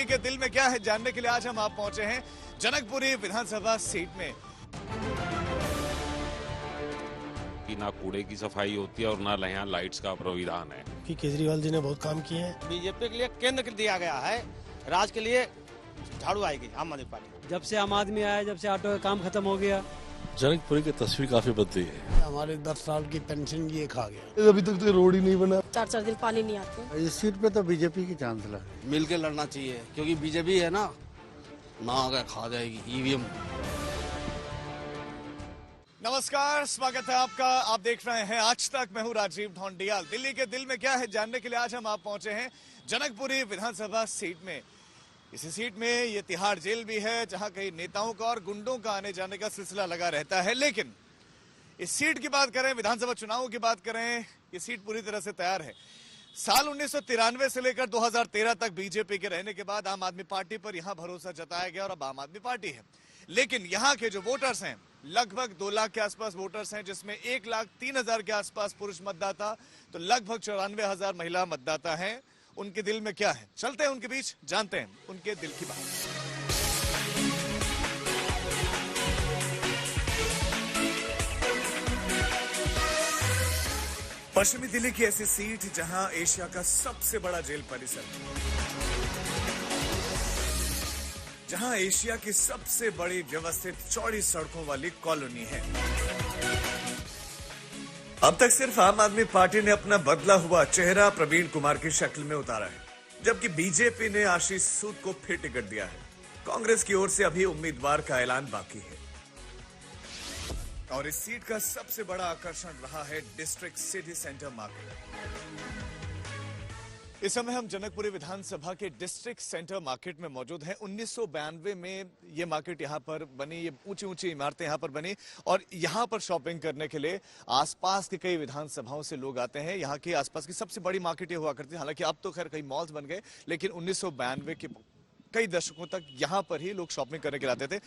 के दिल में क्या है जानने के लिए आज हम आप पहुंचे हैं जनकपुरी विधानसभा सीट में। कि ना कूड़े की सफाई होती है और ना यहाँ लाइट्स का प्राविधान है। कि केजरीवाल जी ने बहुत काम किए हैं। बीजेपी के लिए केंद्र दिया गया है, राज के लिए झाड़ू आएगी आम आदमी पार्टी। जब से आम आदमी आया, जब से ऑटो का काम खत्म हो गया, जनकपुरी की तस्वीर काफी बदली है। हमारे 10 साल की पेंशन ये खा गया। अभी तक तो रोड ही नहीं बना। 4-4 दिन पानी नहीं आते। इस सीट पे तो बीजेपी की चांस है। मिलके लड़ना चाहिए क्योंकि बीजेपी है ना आगे खा जाएगी ईवीएम। नमस्कार, स्वागत है आपका। आप देख रहे हैं आज तक। मैं हूं राजीव ढोंडियाल। दिल्ली के दिल में क्या है जानने के लिए आज हम आप पहुंचे हैं जनकपुरी विधानसभा सीट में। इसी सीट में ये तिहाड़ जेल भी है जहां कई नेताओं का और गुंडों का आने जाने का सिलसिला लगा रहता है। लेकिन इस सीट की बात करें, विधानसभा चुनावों की बात करें, ये सीट पूरी तरह से तैयार है। साल 1993 से लेकर 2013 तक बीजेपी के रहने के बाद आम आदमी पार्टी पर यहां भरोसा जताया गया और अब आम आदमी पार्टी है। लेकिन यहाँ के जो वोटर्स हैं, लगभग 2 लाख के आसपास वोटर्स हैं, जिसमें 1,03,000 के आसपास पुरुष मतदाता, तो लगभग 94,000 महिला मतदाता हैं। उनके दिल में क्या है, चलते हैं उनके बीच, जानते हैं उनके दिल की बात। पश्चिमी दिल्ली की ऐसी सीट जहां एशिया का सबसे बड़ा जेल परिसर, जहां एशिया की सबसे बड़ी व्यवस्थित चौड़ी सड़कों वाली कॉलोनी है। अब तक सिर्फ आम आदमी पार्टी ने अपना बदला हुआ चेहरा प्रवीण कुमार की शक्ल में उतारा है, जबकि बीजेपी ने आशीष सूद को फिर टिकट दिया है। कांग्रेस की ओर से अभी उम्मीदवार का ऐलान बाकी है और इस सीट का सबसे बड़ा आकर्षण रहा है डिस्ट्रिक्ट सिटी सेंटर मार्केट। इस समय हम जनकपुरी विधानसभा के डिस्ट्रिक्ट सेंटर मार्केट में मौजूद हैं। 1992 में ये मार्केट यहाँ पर बनी, ये ऊंची ऊंची इमारतें यहाँ पर बनी और यहाँ पर शॉपिंग करने के लिए आसपास के कई विधानसभाओं से लोग आते हैं। यहाँ की आसपास की सबसे बड़ी मार्केट ये हुआ करती है। हालांकि अब तो खैर कई मॉल्स बन गए, लेकिन 1992 के कई दशकों तक यहाँ पर ही लोग शॉपिंग करने के लिए आते थे।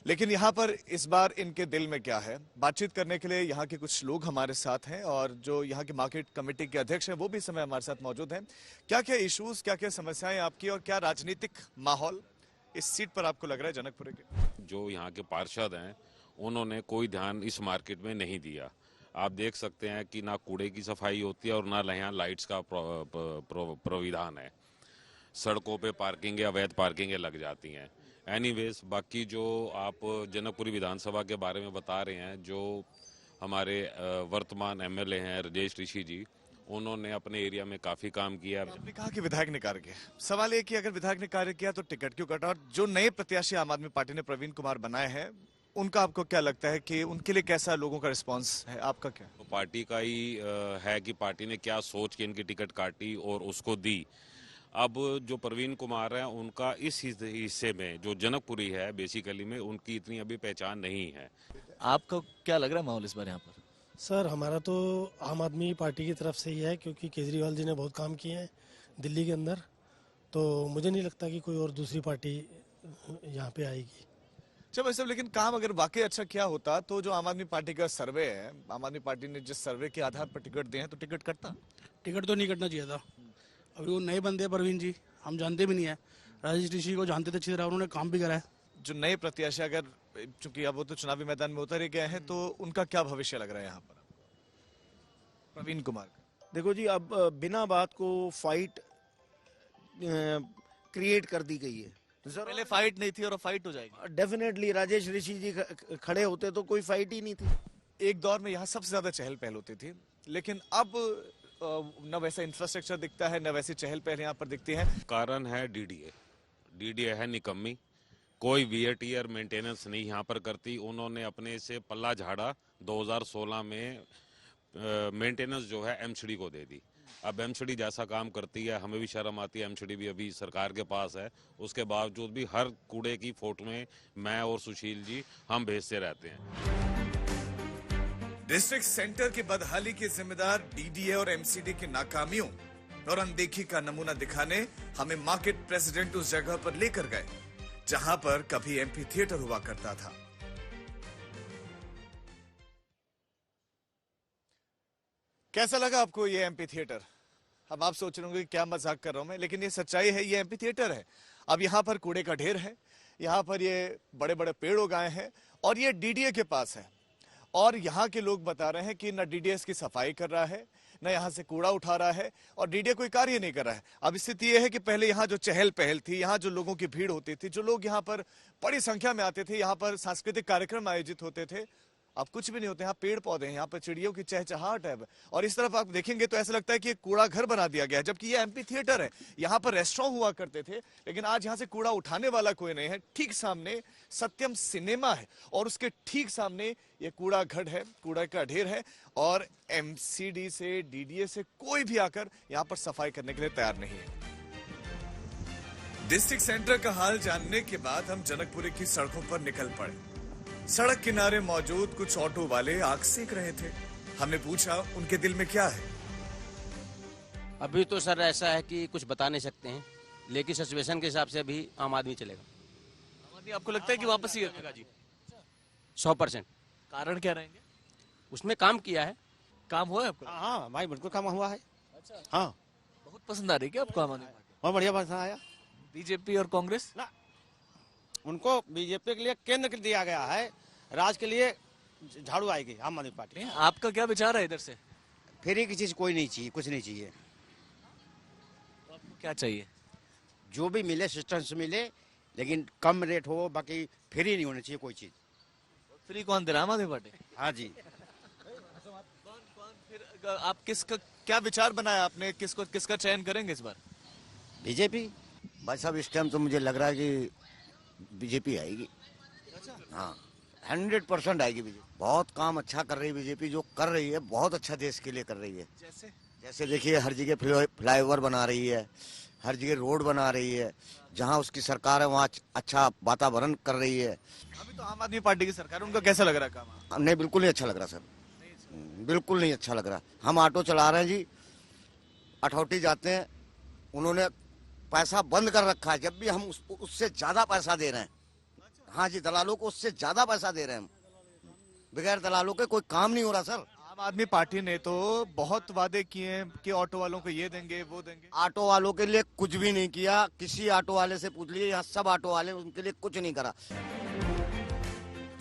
लेकिन यहाँ पर इस बार इनके दिल में क्या है, बातचीत करने के लिए यहाँ के कुछ लोग हमारे साथ हैं और जो यहाँ की मार्केट कमेटी के अध्यक्ष हैं वो भी इस समय हमारे साथ मौजूद हैं। क्या क्या इश्यूज, क्या क्या समस्याएं आपकी और क्या राजनीतिक माहौल इस सीट पर आपको लग रहा है जनकपुर के? जो यहाँ के पार्षद हैं उन्होंने कोई ध्यान इस मार्केट में नहीं दिया। आप देख सकते हैं कि ना कूड़े की सफाई होती है और ना यहाँ लाइट्स का प्राविधान है। सड़कों पे पार्किंग या अवैध पार्किंगें लग जाती हैं। एनीवेज, बाकी जो आप जनकपुरी विधानसभा के बारे में बता रहे हैं, जो हमारे वर्तमान एमएलए हैं राजेश ऋषि जी, उन्होंने अपने एरिया में काफी काम किया। आपने कहा कि विधायक ने कार्य किया, सवाल ये कि अगर विधायक ने कार्य किया तो टिकट क्यों कटा? और जो नए प्रत्याशी आम आदमी पार्टी ने प्रवीण कुमार बनाए हैं, उनका आपको क्या लगता है कि उनके लिए कैसा लोगों का रिस्पॉन्स है? आपका क्या? तो पार्टी का ही है कि पार्टी ने क्या सोच के इनकी टिकट काटी और उसको दी। अब जो प्रवीण कुमार है, उनका इस हिस्से में जो जनकपुरी है बेसिकली में, उनकी इतनी अभी पहचान नहीं है। आपको क्या लग रहा है माहौल इस बार यहाँ पर? सर, हमारा तो आम आदमी पार्टी की तरफ से ही है, क्योंकि केजरीवाल जी ने बहुत काम किए हैं दिल्ली के अंदर। तो मुझे नहीं लगता कि कोई और दूसरी पार्टी यहाँ पे आएगी। जब ऐसा, लेकिन काम अगर वाकई अच्छा किया होता तो जो आम आदमी पार्टी का सर्वे है, आम आदमी पार्टी ने जिस सर्वे के आधार पर टिकट दिए हैं तो टिकट कटता? टिकट तो नहीं कटना चाहिए था। अभी वो नए बंदे प्रवीण जी, हम जानते भी नहीं है। राजेश ऋषि को जानते थे अच्छी तरह, उन्होंने काम भी करा है। जो नए प्रत्याशी, अगर चूंकि अब वो तो चुनावी मैदान में उतर ही गए हैं, तो उनका क्या भविष्य लग रहा है यहाँ पर प्रवीण कुमार का? देखो जी, अब बिना बात को फाइट क्रिएट कर दी गई है। पहले फाइट नहीं थी और फाइट हो जाएगी। डेफिनेटली राजेश ऋषि जी खड़े होते तो कोई फाइट ही नहीं थी। एक दौर में यहाँ सबसे ज्यादा चहल पहल होती थी, लेकिन अब न वैसा इंफ्रास्ट्रक्चर दिखता है, न वैसी चहल पहल यहाँ पर दिखती है। कारण है डीडीए है निकम्मी। कोई वीएटीआर मेंटेनेंस नहीं यहाँ पर करती। उन्होंने अपने से पल्ला झाड़ा। 2016 में मेंटेनेंस जो है एमसीडी को दे दी। अब एमसीडी जैसा काम करती है, हमें भी शर्म आती है। एमसीडी भी अभी सरकार के पास है, उसके बावजूद भी हर कूड़े की फोटो में मैं और सुशील जी हम भेजते रहते हैं। डिस्ट्रिक्ट सेंटर की बदहाली के जिम्मेदार डीडीए और एमसीडी की नाकामियों और अनदेखी का नमूना दिखाने हमें मार्केट प्रेसिडेंट उस जगह पर लेकर गए जहां पर कभी एमपी थिएटर हुआ करता था। कैसा लगा आपको ये एमपी थिएटर? अब आप सोच रहे होंगे क्या मजाक कर रहा हूं मैं, लेकिन ये सच्चाई है, ये एमपी थिएटर है। अब यहाँ पर कूड़े का ढेर है, यहाँ पर ये बड़े बड़े पेड़ उगाए हैं और ये डीडीए के पास है। और यहाँ के लोग बता रहे हैं कि न डीडीए इसकी सफाई कर रहा है, न यहाँ से कूड़ा उठा रहा है और डीडीए कोई कार्य नहीं कर रहा है। अब स्थिति यह है कि पहले यहाँ जो चहल पहल थी, यहाँ जो लोगों की भीड़ होती थी, जो लोग यहाँ पर बड़ी संख्या में आते थे, यहाँ पर सांस्कृतिक कार्यक्रम आयोजित होते थे, अब कुछ भी नहीं होते। यहाँ पेड़ पौधे हैं, यहाँ पर चिड़ियों की चहचहाहट है और इस तरफ आप देखेंगे तो ऐसा लगता है कि ये कूड़ा घर बना दिया गया है, जबकि ये एमपी थिएटर है। यहाँ पर रेस्टोरेंट हुआ करते थे, लेकिन आज यहाँ से कूड़ा उठाने वाला कोई नहीं है। ठीक सामने सत्यम सिनेमा है और उसके ठीक सामने ये कूड़ा घर है, कूड़ा का ढेर है और एमसीडी से, डीडीए से कोई भी आकर यहाँ पर सफाई करने के लिए तैयार नहीं है। डिस्ट्रिक्ट सेंटर का हाल जानने के बाद हम जनकपुरी की सड़कों पर निकल पड़े। सड़क किनारे मौजूद कुछ ऑटो वाले आग सेक रहे थे। हमने पूछा उनके दिल में क्या है। अभी तो सर ऐसा है कि कुछ बता नहीं सकते हैं, लेकिन सिचुएशन के हिसाब से अभी आम आदमी चलेगा। आम आदमी आपको लगता है कि वापस ही आएगा जी? 100%। कारण क्या रहेंगे? उसमें काम किया है। काम हुआ है आपका? हाँ भाई बिल्कुल काम हुआ है। अच्छा, हाँ बहुत पसंद आ रही है क्या आपको आम आदमी पार्टी? बहुत बढ़िया पसंद आया। बीजेपी और कांग्रेस ना, उनको बीजेपी के लिए केंद्र दिया गया है, राज के लिए झाड़ू आएगी आम आदमी पार्टी। आपका क्या विचार है इधर से? फ्री की चीज कोई नहीं चाहिए, कुछ नहीं चाहिए। तो आपको क्या चाहिए? जो भी मिले सिस्टम से मिले, लेकिन कम रेट हो, बाकी फ्री नहीं होनी चाहिए कोई चीज। फ्री कौन दे रहा है? आम आदमी पार्टी। हाँ जी। फिर आप किसका क्या विचार बनाया आपने? किसका चयन करेंगे इस बार? बीजेपी। भाई साहब इस टाइम तो मुझे लग रहा है कि बीजेपी आएगी। हाँ 100% आएगी बीजेपी। बहुत काम अच्छा कर रही है बीजेपी, जो कर रही है बहुत अच्छा देश के लिए कर रही है। जैसे देखिए हर जगह फ्लाईओवर बना रही है, हर जगह रोड बना रही है, जहाँ उसकी सरकार है वहाँ अच्छा वातावरण कर रही है। अभी तो आम आदमी पार्टी की सरकार, उनका कैसा लग रहा है काम? नहीं बिल्कुल नहीं अच्छा लग रहा सर, बिल्कुल नहीं अच्छा लग रहा। हम ऑटो चला रहे हैं जी, अठौटी जाते हैं, उन्होंने पैसा बंद कर रखा है। जब भी हम उससे ज्यादा पैसा दे रहे हैं। हाँ जी, दलालों को उससे ज्यादा पैसा दे रहे हैं हम। बगैर दलालों के कोई काम नहीं हो रहा सर। आम आदमी पार्टी ने तो बहुत वादे किए हैं कि ऑटो वालों को ये देंगे वो देंगे। ऑटो वालों के लिए कुछ भी नहीं किया। किसी ऑटो वाले से पूछ लीजिए, यहाँ सब ऑटो वाले उनके लिए कुछ नहीं करा।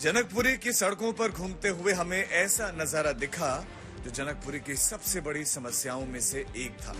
जनकपुरी की सड़कों पर घूमते हुए हमें ऐसा नजारा दिखा जो जनकपुरी की सबसे बड़ी समस्याओं में से एक था।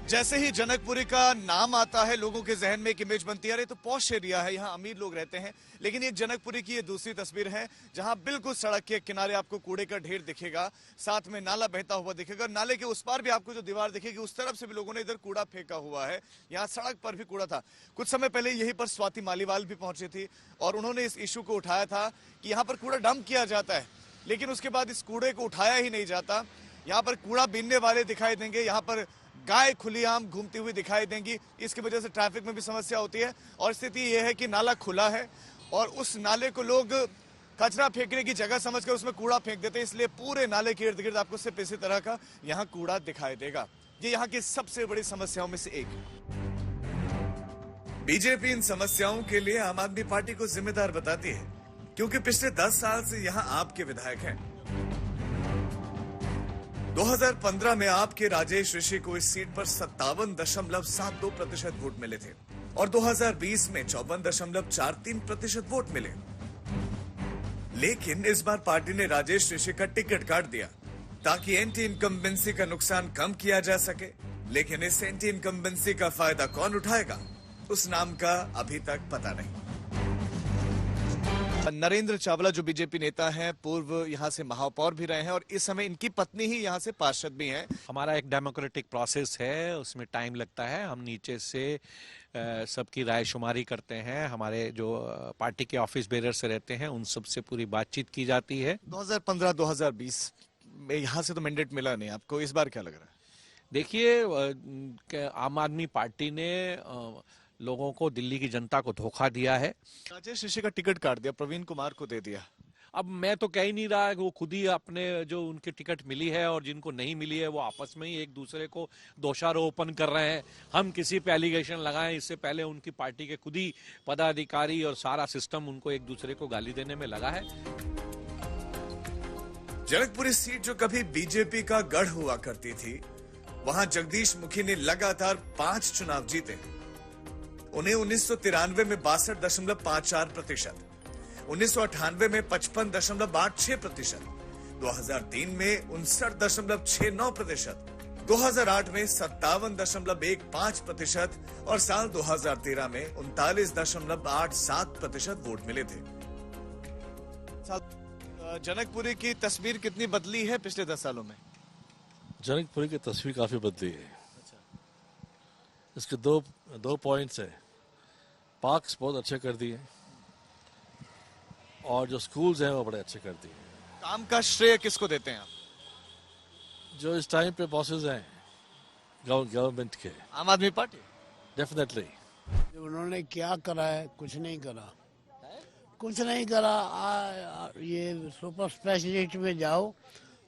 जैसे ही जनकपुरी का नाम आता है, लोगों के जहन में एक इमेज बनती है, अरे तो पॉश एरिया है, यहाँ अमीर लोग रहते हैं। लेकिन ये जनकपुरी की ये दूसरी तस्वीर है, जहाँ बिल्कुल सड़क के किनारे आपको कूड़े का ढेर दिखेगा, साथ में नाला बहता हुआ दिखेगा। नाले के उस पार भी आपको जो दीवार दिखेगी, उस तरफ से भी लोगों ने इधर कूड़ा फेंका हुआ है। यहाँ सड़क पर भी कूड़ा था। कुछ समय पहले यहीं पर स्वाति मालीवाल भी पहुंची थी और उन्होंने इस इशू को उठाया था कि यहाँ पर कूड़ा डंप किया जाता है, लेकिन उसके बाद इस कूड़े को उठाया ही नहीं जाता। यहाँ पर कूड़ा बीनने वाले दिखाई देंगे, यहाँ पर गाय खुलेआम घूमती हुई दिखाई देंगी। इसकी वजह से ट्रैफिक में भी समस्या होती है और स्थिति यह है कि नाला खुला है और उस नाले को लोग कचरा फेंकने की जगह समझकर उसमें कूड़ा फेंक देते हैं, इसलिए पूरे नाले के इर्द गिर्द आपको सिर्फ इसी तरह का यहाँ कूड़ा दिखाई देगा। ये यहाँ की सबसे बड़ी समस्याओं में से एक है। बीजेपी इन समस्याओं के लिए आम आदमी पार्टी को जिम्मेदार बताती है, क्योंकि पिछले 10 साल से यहाँ आपके विधायक हैं। 2015 में आपके राजेश ऋषि को इस सीट पर 57.72% वोट मिले थे और 2020 में 54.43% वोट मिले। लेकिन इस बार पार्टी ने राजेश ऋषि का टिकट काट दिया ताकि एंटी इनकम्बेंसी का नुकसान कम किया जा सके। लेकिन इस एंटी इनकम्बेंसी का फायदा कौन उठाएगा, उस नाम का अभी तक पता नहीं। नरेंद्र चावला जो बीजेपी नेता हैं, पूर्व यहाँ से महापौर भी रहे हैं और इस समय इनकी पत्नी ही यहाँ से पार्षद भी हैं। हमारा एक डेमोक्रेटिक प्रोसेस है, उसमें टाइम लगता है। हम नीचे से सबकी राय शुमारी करते हैं। हमारे जो पार्टी के ऑफिस बेरर्स रहते हैं उन सब से पूरी बातचीत की जाती है। 2015-2020 में यहाँ से तो मैंडेट मिला नहीं आपको, इस बार क्या लग रहा है? देखिए, आम आदमी पार्टी ने लोगों को, दिल्ली की जनता को धोखा दिया है। राजेश ऋषि का टिकट काट दिया, प्रवीण कुमार को दे दिया। अब मैं तो कह ही नहीं रहा, वो खुद ही अपने जो उनकी टिकट मिली है और जिनको नहीं मिली है वो आपस में ही एक दूसरे को दोषारोपण कर रहे हैं। हम किसी पे एलिगेशन लगाएं इससे पहले उनकी पार्टी के खुद ही पदाधिकारी और सारा सिस्टम उनको एक दूसरे को गाली देने में लगा है। जनकपुरी सीट जो कभी बीजेपी का गढ़ हुआ करती थी, वहां जगदीश मुखी ने लगातार 5 चुनाव जीते उन्हें 1993 में 62.54%, 1998 में 55.86%, 2003 में 59.69%, 2008 में 57.15% और साल 2013 में 39.87% वोट मिले थे। जनकपुरी की तस्वीर कितनी बदली है पिछले 10 सालों में? जनकपुरी की तस्वीर काफी बदली है। इसके दो पॉइंट्स है। पार्क्स बहुत अच्छे कर दिए और जो स्कूल्स हैं वो बड़े अच्छे कर दिए। काम का श्रेय किसको देते हैं आप? जो इस टाइम पे बॉसेस हैं गवर्नमेंट के, आम आदमी पार्टी। डेफिनेटली। उन्होंने क्या करा है? कुछ नहीं करा, कुछ नहीं करा। ये सुपर स्पेशलिस्ट में जाओ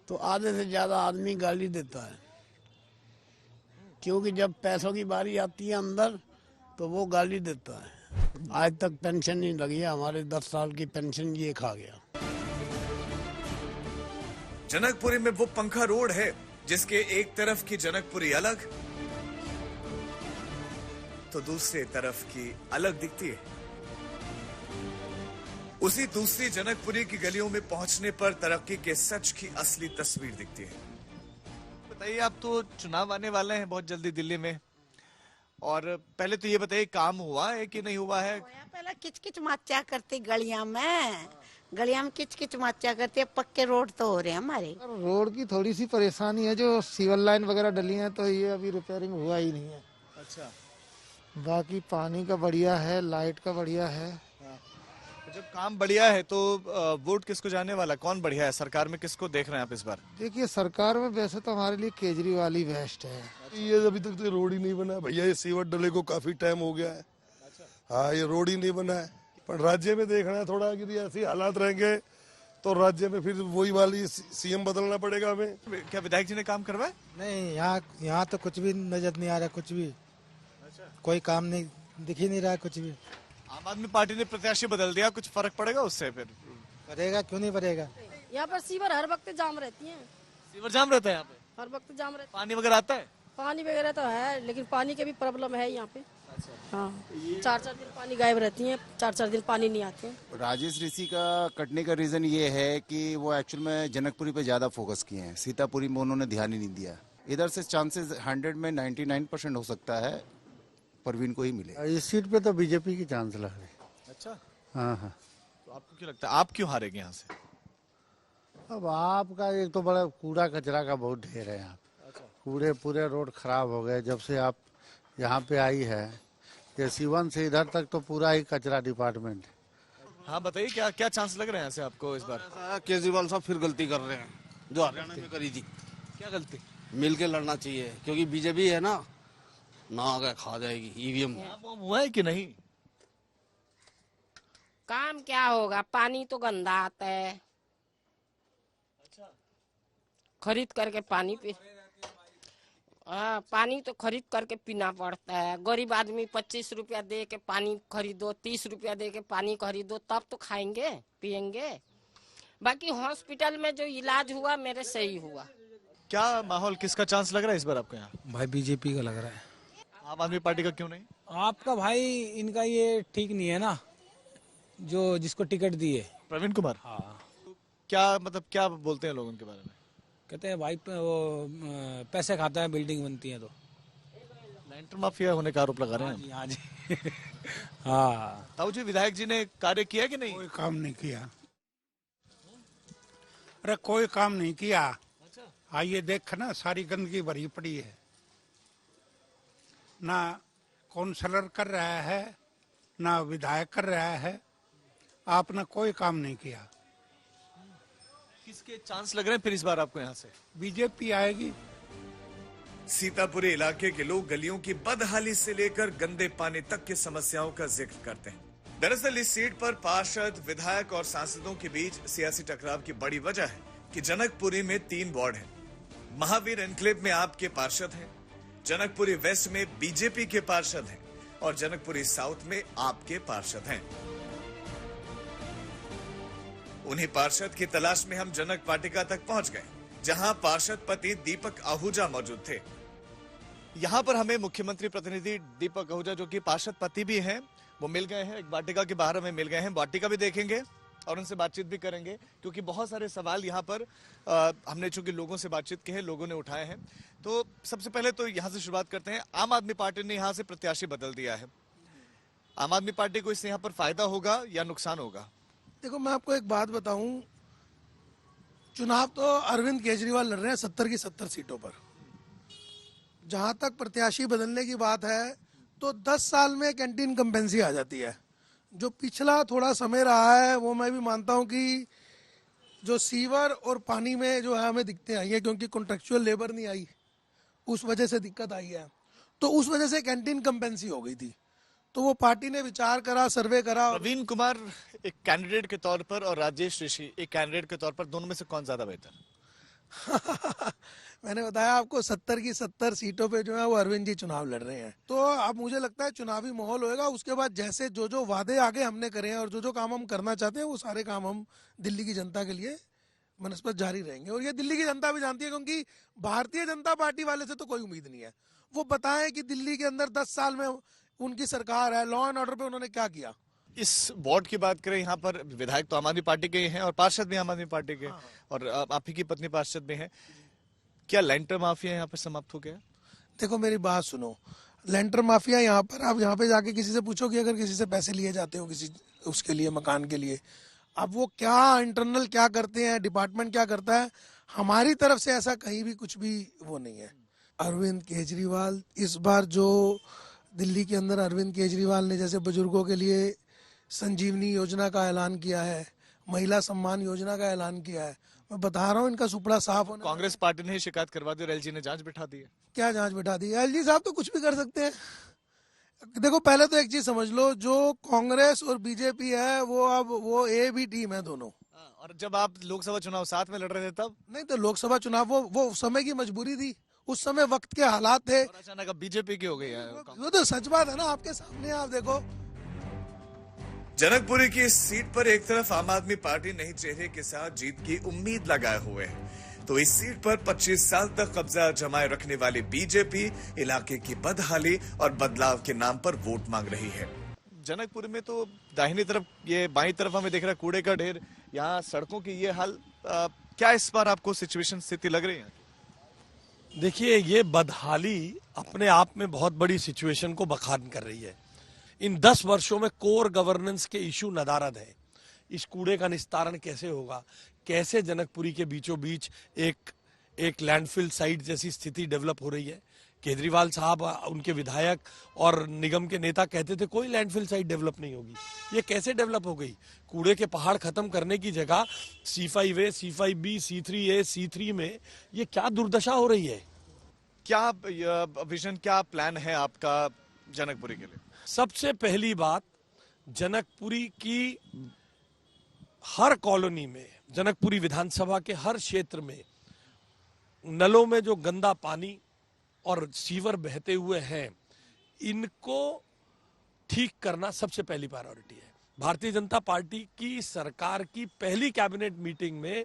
तो आधे से ज्यादा आदमी गाली देता है, क्योंकि जब पैसों की बारी आती है अंदर तो वो गाली देता है। आज तक पेंशन नहीं लगी है, हमारे 10 साल की पेंशन ये खा गया। जनकपुरी में वो पंखा रोड है जिसके एक तरफ की जनकपुरी अलग तो दूसरे तरफ की अलग दिखती है। उसी दूसरी जनकपुरी की गलियों में पहुंचने पर तरक्की के सच की असली तस्वीर दिखती है। बताइए, आप तो चुनाव आने वाले हैं बहुत जल्दी दिल्ली में, और पहले तो ये बताइए काम हुआ है कि नहीं हुआ है? पहले किचकिच माचा करती गलियां में किचकिच माचा करती है। पक्के रोड तो हो रहे हैं हमारे। रोड की थोड़ी सी परेशानी है, जो सिविल लाइन वगैरह डली है तो ये अभी रिपेयरिंग हुआ ही नहीं है। अच्छा। बाकी पानी का बढ़िया है, लाइट का बढ़िया है। तो जब काम बढ़िया है तो वोट किसको जाने वाला? कौन बढ़िया है सरकार में? किसको देख रहे हैं आप इस बार? देखिए, सरकार में वैसे तो हमारे लिए केजरीवाल ही बेस्ट है। ये अभी तक तो रोड ही नहीं बना भैया। ये सीवर डले को काफी टाइम हो गया है। हाँ, ये रोड ही नहीं बना है। पर राज्य में देखना है थोड़ा कि ऐसे हालात रहेंगे तो राज्य में फिर वही वाली सीएम बदलना पड़ेगा हमें। क्या विधायक जी ने काम करवाया? नहीं, यहाँ तो कुछ भी नजर नहीं आ रहा, कुछ भी। कोई काम नहीं दिख ही नहीं रहा है, कुछ भी। आम आदमी पार्टी ने प्रत्याशी बदल दिया, कुछ फर्क पड़ेगा उससे? फिर पड़ेगा, क्यों नहीं पड़ेगा। यहाँ पर सीवर हर वक्त जाम रहती है। सीवर जाम रहता है यहाँ पे? हर वक्त जाम रहता है। पानी वगैरह आता है? पानी वगैरह तो है, लेकिन पानी की भी प्रॉब्लम है यहाँ पे। हाँ, 4-4 दिन पानी गायब रहती है, 4-4 दिन पानी नहीं आते। राजेश ऋषि का कटने का रीजन ये है कि वो एक्चुअल में जनकपुरी पे ज्यादा फोकस किए हैं, सीतापुरी में उन्होंने ध्यान ही नहीं दिया। इधर से चांसेस 100 में 99% हो सकता है परवीन को ही मिले। इस सीट पे तो बीजेपी की चांस लग रही है। अच्छा। हाँ। तो आपको क्यों लगता है, आप क्यों हारेंगे यहाँ से? अब आपका एक तो बड़ा कूड़ा कचरा का बहुत ढेर है यहाँ। पूरे रोड खराब हो गए जब से आप यहाँ पे आई है। ये सीवन से इधर तक तो पूरा ही कचरा डिपार्टमेंट। हाँ बताइए, क्या चांस लग रहे हैं यहाँ से आपको इस बार? केजरीवाल साहब फिर गलती कर रहे हैं जो हरियाणा में करी थी। क्या गलती? मिल के लड़ना चाहिए, क्योंकि बीजेपी है ना आगे खा जाएगी ईवीएम। हुआ है कि नहीं? काम क्या होगा, पानी तो गंदा आता है। खरीद करके पानी पी। पानी तो खरीद करके पीना पड़ता है। गरीब आदमी 25 रुपया दे के पानी खरीदो, 30 रुपया दे के पानी खरीदो, तब तो खाएंगे पियेंगे। बाकी हॉस्पिटल में जो इलाज हुआ मेरे सही हुआ। क्या माहौल, किसका चांस लग रहा है इस बार आपको यहाँ? भाई बीजेपी का लग रहा है। आम आदमी पार्टी का क्यों नहीं? आपका भाई इनका ये ठीक नहीं है ना, जो जिसको टिकट दिए प्रवीण कुमार। हाँ। क्या मतलब, क्या बोलते हैं लोग उनके बारे में? कहते हैं भाई वो पैसे खाता है, बिल्डिंग बनती है तो। लैंटर माफिया होने का आरोप लगा रहे हैं। हाँ जी। हाँ। ताऊ जी, विधायक जी ने कार्य किया कि नहीं? कोई काम नहीं किया। अरे कोई काम नहीं किया। हाँ, ये देख ना, सारी गंदगी भरी पड़ी है। ना काउंसलर कर रहा है, ना विधायक कर रहा है। आपने कोई काम नहीं किया। किसके चांस लग रहे हैं फिर इस बार आपको यहाँ से? बीजेपी आएगी। सीतापुरी इलाके के लोग गलियों की बदहाली से लेकर गंदे पानी तक की समस्याओं का जिक्र करते हैं। दरअसल इस सीट पर पार्षद, विधायक और सांसदों के बीच सियासी टकराव की बड़ी वजह है कि जनकपुरी में 3 वार्ड हैं। महावीर एन्क्लेव में आपके पार्षद हैं, जनकपुरी वेस्ट में बीजेपी के पार्षद हैं और जनकपुरी साउथ में आपके पार्षद हैं। उन्हीं पार्षद की तलाश में हम जनक वाटिका तक पहुंच गए, जहां पार्षद पति दीपक आहूजा मौजूद थे। यहाँ पर हमें मुख्यमंत्री प्रतिनिधि दीपक आहूजा, जो कि पार्षद पति भी हैं, वो मिल गए हैं। एक वाटिका के बाहर हमें मिल गए हैं। वाटिका भी देखेंगे और उनसे बातचीत भी करेंगे, क्योंकि बहुत सारे सवाल यहाँ पर हमने चूंकि लोगों से बातचीत की है, लोगों ने उठाए हैं। तो सबसे पहले तो यहाँ से शुरुआत करते हैं। आम आदमी पार्टी ने यहाँ से प्रत्याशी बदल दिया है। आम आदमी पार्टी को इससे यहाँ पर फायदा होगा या नुकसान होगा? देखो, मैं आपको एक बात बताऊं, चुनाव तो अरविंद केजरीवाल लड़ रहे हैं 70 की 70 सीटों पर। जहां तक प्रत्याशी बदलने की बात है, तो 10 साल में कैंटीन कंपेंसी आ जाती है। जो पिछला थोड़ा समय रहा है, वो मैं भी मानता हूं कि जो सीवर और पानी में जो है हमें दिक्कतें आई है, क्योंकि कॉन्ट्रेक्चुअल लेबर नहीं आई, उस वजह से दिक्कत आई है। तो उस वजह से कैंटीन कंपेंसी हो गई थी। तो वो पार्टी ने विचार करा, सर्वे करा। प्रवीण कुमार एक कैंडिडेट के तौर पर और राजेश ऋषि एक कैंडिडेट के तौर पर, दोनों में से कौन ज्यादा बेहतर? मैंने बताया आपको 70 की 70 सीटों पे जो है वो अरविंद जी चुनाव लड़ रहे हैं। तो अब मुझे लगता है चुनावी माहौल होएगा। उसके बाद जैसे जो वादे आगे हमने करे हैं और जो काम हम करना चाहते हैं, वो सारे काम हम दिल्ली की जनता के लिए मनस्पत जारी रहेंगे। और ये दिल्ली की जनता भी जानती है, क्योंकि भारतीय जनता पार्टी वाले से तो कोई उम्मीद नहीं है। वो बताएं कि दिल्ली के अंदर 10 साल में उनकी सरकार है, लॉ एंड ऑर्डर पे उन्होंने क्या किया। इस वार्ड की बात करें, यहाँ पर विधायक तो आम आदमी पार्टी के ही हैं और पार्षद भी आम आदमी पार्टी के, और आप ही की पत्नी पार्षद भी हैं। क्या लैंटर माफिया यहाँ पर समाप्त हो गया? देखो, मेरी बात सुनो, लैंटर माफिया यहाँ पर, आप यहाँ पे जाके किसी से पूछो कि अगर किसी से पैसे लिए जाते हो किसी उसके लिए, मकान के लिए, अब वो क्या इंटरनल क्या करते हैं, डिपार्टमेंट क्या करता है, हमारी तरफ से ऐसा कहीं भी कुछ भी वो नहीं है। अरविंद केजरीवाल इस बार जो दिल्ली के अंदर अरविंद केजरीवाल ने जैसे बुजुर्गों के लिए संजीवनी योजना का ऐलान किया है, महिला सम्मान योजना का ऐलान किया है, मैं बता रहा हूँ इनका सुपड़ा साफ होना। कांग्रेस पार्टी ने ही शिकायत करवा दी और एलजी ने जांच बिठा दी है। क्या जांच बिठा दी? एलजी साहब तो कुछ भी कर सकते हैं। देखो, पहले तो एक चीज समझ लो, जो कांग्रेस और बीजेपी है वो अब वो ए भी टीम है दोनों। और जब आप लोकसभा चुनाव साथ में लड़ रहे थे तब? नहीं, तो लोकसभा चुनाव वो समय की मजबूरी थी, उस समय वक्त के हालात थे। अचानक बीजेपी की हो गई है। वो तो सच बात है ना, आपके सामने। आप देखो, जनकपुरी की इस सीट पर एक तरफ आम आदमी पार्टी नए चेहरे के साथ जीत की उम्मीद लगाए हुए है, तो इस सीट पर 25 साल तक कब्जा जमाए रखने वाली बीजेपी इलाके की बदहाली और बदलाव के नाम पर वोट मांग रही है। जनकपुरी में तो दाहिनी तरफ, ये बाईं तरफ हमें दिख रहा है कूड़े का ढेर, यहाँ सड़कों की ये हाल, क्या इस बार आपको सिचुएशन स्थिति लग रही है? देखिए, ये बदहाली अपने आप में बहुत बड़ी सिचुएशन को बखान कर रही है। इन 10 वर्षों में कोर गवर्नेंस के इशू नदारद है। इस कूड़े का निस्तारण कैसे होगा, कैसे जनकपुरी के बीचों बीच एक लैंडफिल साइट जैसी स्थिति डेवलप हो रही है। केजरीवाल साहब, उनके विधायक और निगम के नेता कहते थे कोई लैंडफिल साइट डेवलप नहीं होगी। ये कैसे डेवलप हो गई? कूड़े के पहाड़ खत्म करने की जगह C5A, C5B, C3A, C3 में ये क्या दुर्दशा हो रही है? क्या विजन, क्या प्लान है आपका जनकपुरी के लिए? सबसे पहली बात, जनकपुरी की हर कॉलोनी में, जनकपुरी विधानसभा के हर क्षेत्र में नलों में जो गंदा पानी और सीवर बहते हुए हैं, इनको ठीक करना सबसे पहली प्रायोरिटी है। भारतीय जनता पार्टी की सरकार की पहली कैबिनेट मीटिंग में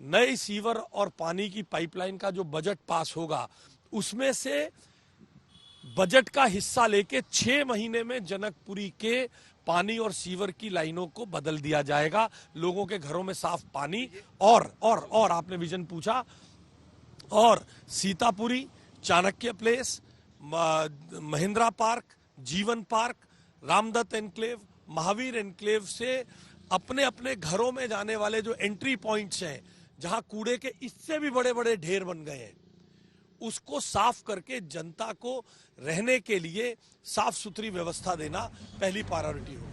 नए सीवर और पानी की पाइपलाइन का जो बजट पास होगा, उसमें से बजट का हिस्सा लेके 6 महीने में जनकपुरी के पानी और सीवर की लाइनों को बदल दिया जाएगा। लोगों के घरों में साफ पानी और आपने विजन पूछा, और सीतापुरी, चाणक्य प्लेस, महिंद्रा पार्क, जीवन park, Ramdatt enclave, Mahavir enclave से अपने अपने घरों में जाने वाले जो एंट्री पॉइंट्स हैं, जहां कूड़े के इससे भी बड़े बड़े ढेर बन गए हैं, उसको साफ करके जनता को रहने के लिए साफ सुथरी व्यवस्था देना पहली प्रायोरिटी हो।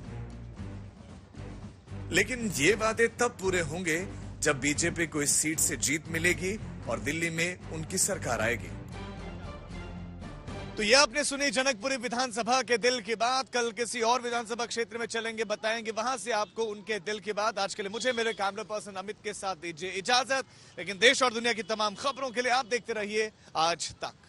लेकिन ये वादे तब पूरे होंगे जब बीजेपी को इस सीट से जीत मिलेगी और दिल्ली में उनकी सरकार आएगी। तो ये आपने सुनी जनकपुरी विधानसभा के दिल की बात। कल किसी और विधानसभा क्षेत्र में चलेंगे, बताएंगे वहां से आपको उनके दिल की बात। आज के लिए मुझे मेरे कैमरा पर्सन अमित के साथ दीजिए इजाजत, लेकिन देश और दुनिया की तमाम खबरों के लिए आप देखते रहिए आज तक।